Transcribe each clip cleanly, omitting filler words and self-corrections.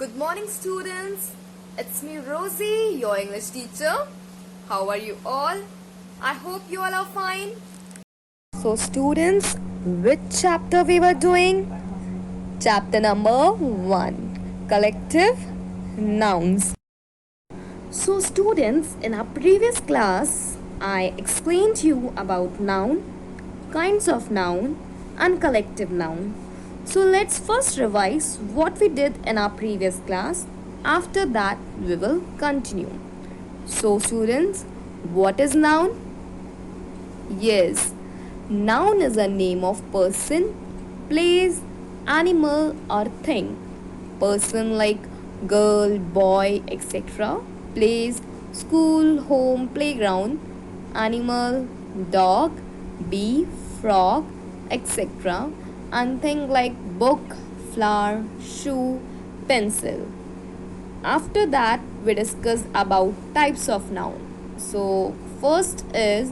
Good morning, students. It's me, Rosie, your English teacher. How are you all? I hope you all are fine. So, students, which chapter we were doing? Chapter number 1, Collective Nouns. So, students, in our previous class, I explained to you about noun, kinds of noun, and collective noun. So let's first revise what we did in our previous class. After that, we will continue. So students, what is noun? Yes, noun is a name of person, place, animal or thing. Person like girl, boy, etc. Place, school, home, playground. Animal, dog, bee, frog, etc. And things like book, flower, shoe, pencil. After that, we discuss about types of noun. So, first is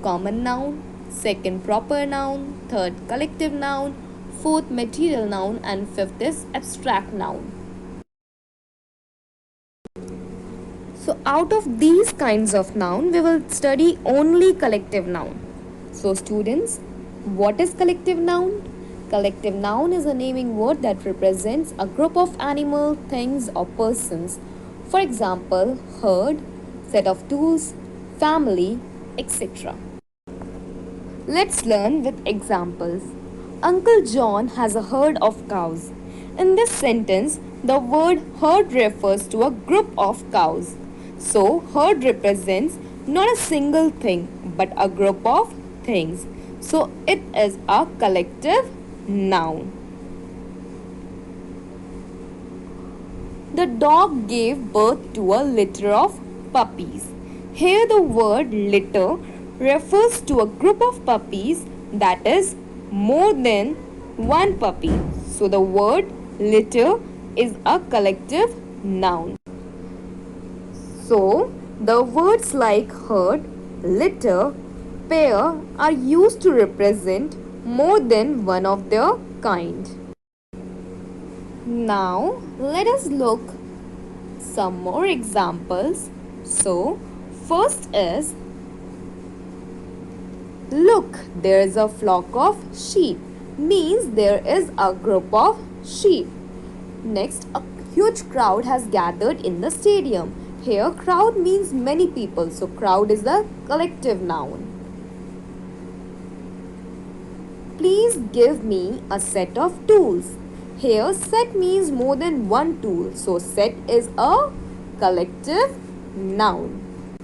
common noun, second proper noun, third collective noun, fourth material noun, and fifth is abstract noun. So, out of these kinds of noun, we will study only collective noun. So, students, what is collective noun? Collective noun is a naming word that represents a group of animal, things or persons. For example, herd, set of tools, family, etc. Let's learn with examples. Uncle John has a herd of cows. In this sentence, the word herd refers to a group of cows. So, herd represents not a single thing but a group of things. So, it is a collective noun. The dog gave birth to a litter of puppies. Here the word litter refers to a group of puppies that is more than one puppy. So the word litter is a collective noun. So the words like herd, litter, pair are used to represent more than one of their kind. Now let us look some more examples. So first is, look, there is a flock of sheep, means there is a group of sheep. Next, a huge crowd has gathered in the stadium. Here crowd means many people, so crowd is a collective noun. Please give me a set of tools. Here set means more than one tool, so set is a collective noun.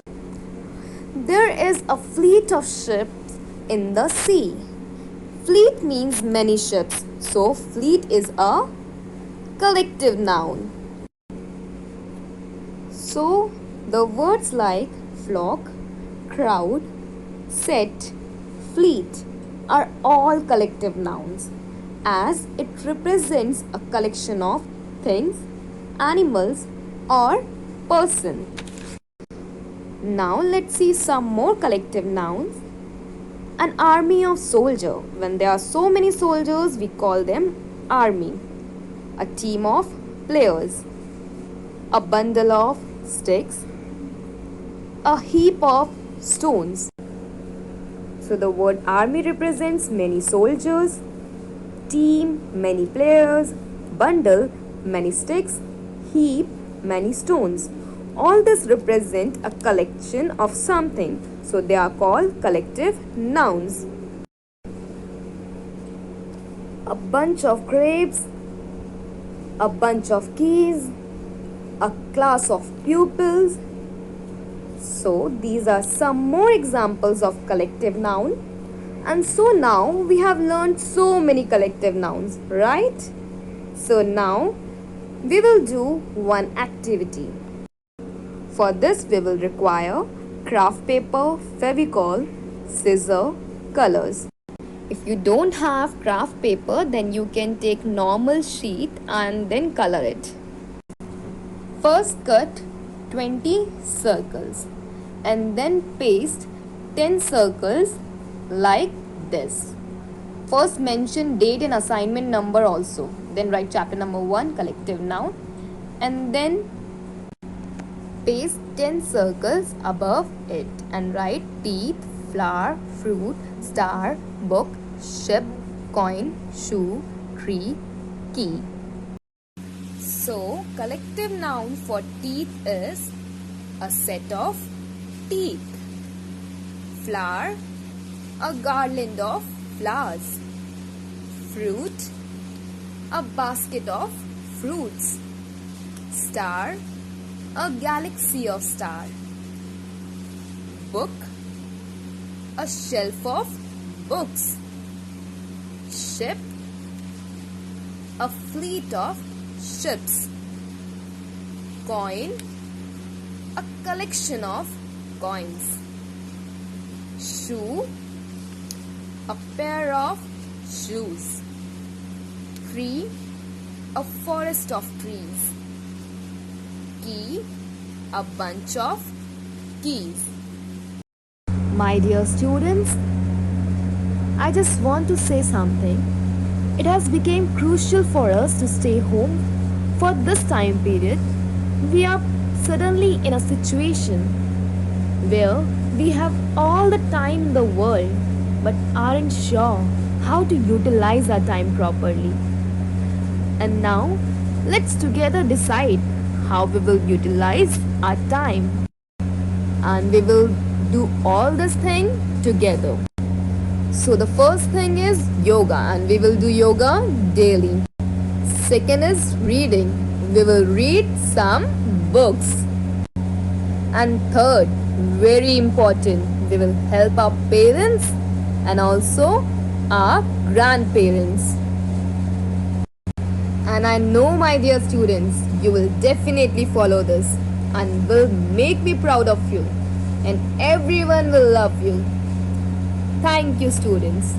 There is a fleet of ships in the sea. Fleet means many ships, so fleet is a collective noun. So the words like flock, crowd, set, fleet are all collective nouns as it represents a collection of things, animals or person. Now let's see some more collective nouns. An army of soldiers. When there are so many soldiers, we call them army. A team of players. A bundle of sticks. A heap of stones. So the word army represents many soldiers, team, many players, bundle, many sticks, heap, many stones. All this represent a collection of something, so they are called collective nouns. A bunch of grapes, a bunch of keys, a class of pupils. So these are some more examples of collective noun. And so now we have learned so many collective nouns, right? So now we will do one activity. For this we will require craft paper, Fevicol, scissor, colors. If you don't have craft paper, then you can take normal sheet and then color it. First cut 20 circles and then paste 10 circles like this. First mention date and assignment number also. Then write chapter number 1, collective noun. and then paste 10 circles above it and write teeth, flower, fruit, star, book, ship, coin, shoe, tree, key. So, collective noun for teeth is a set of teeth. Flower, a garland of flowers. Fruit, a basket of fruits. Star, a galaxy of stars. Book, a shelf of books. Ship, a fleet of ships. Coin, a collection of coins. Shoe, a pair of shoes. Tree, a forest of trees. Key, a bunch of keys. My dear students, I just want to say something. It has become crucial for us to stay home for this time period. We are suddenly in a situation where we have all the time in the world but aren't sure how to utilize our time properly. And now, let's together decide how we will utilize our time. And we will do all this thing together. So the first thing is yoga, and we will do yoga daily. Second is reading. We will read some books. And third, very important, we will help our parents and also our grandparents. And I know, my dear students, you will definitely follow this and will make me proud of you. And everyone will love you. Thank you, students.